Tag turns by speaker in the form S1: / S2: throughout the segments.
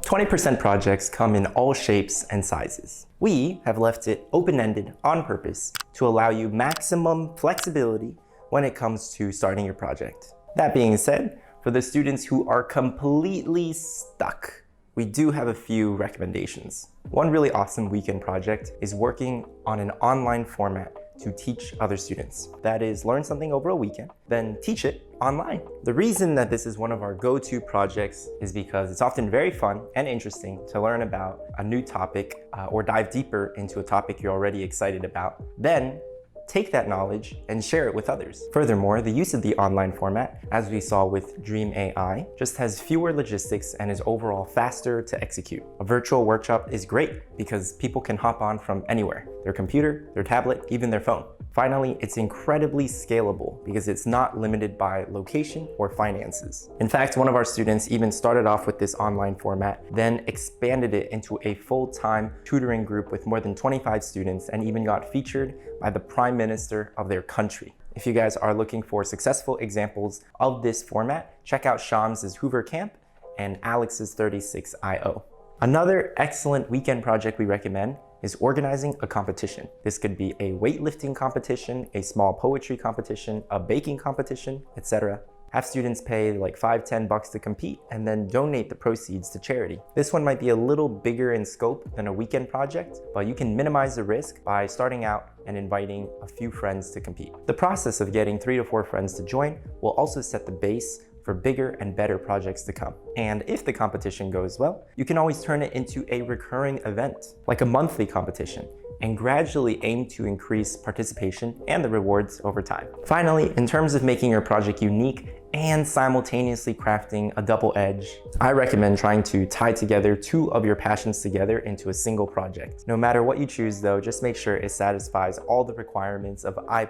S1: 20% projects come in all shapes and sizes. We have left it open-ended on purpose to allow you maximum flexibility when it comes to starting your project. That being said, for the students who are completely stuck, we do have a few recommendations. One really awesome weekend project is working on an online format to teach other students. That is, learn something over a weekend, then teach it online. The reason that this is one of our go-to projects is because it's often very fun and interesting to learn about a new topic or dive deeper into a topic you're already excited about. Then take that knowledge and share it with others. Furthermore, the use of the online format, as we saw with Dream AI, just has fewer logistics and is overall faster to execute. A virtual workshop is great because people can hop on from anywhere, their computer, their tablet, even their phone. Finally, it's incredibly scalable because it's not limited by location or finances. In fact, one of our students even started off with this online format, then expanded it into a full-time tutoring group with more than 25 students and even got featured by the Prime Minister of their country. If you guys are looking for successful examples of this format, check out Shams' Hoover Camp and Alex's 36IO. Another excellent weekend project we recommend is organizing a competition. This could be a weightlifting competition, a small poetry competition, a baking competition, etc. Have students pay like $5–10 to compete and then donate the proceeds to charity. This one might be a little bigger in scope than a weekend project, but you can minimize the risk by starting out and inviting a few friends to compete. The process of getting 3 to 4 friends to join will also set the base for bigger and better projects to come. And if the competition goes well, you can always turn it into a recurring event, like a monthly competition, and gradually aim to increase participation and the rewards over time. Finally, in terms of making your project unique and simultaneously crafting a double edge, I recommend trying to tie together 2 of your passions together into a single project. No matter what you choose though, just make sure it satisfies all the requirements of I+,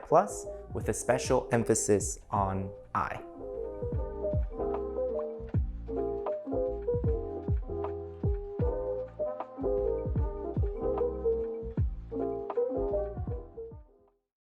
S1: with a special emphasis on I.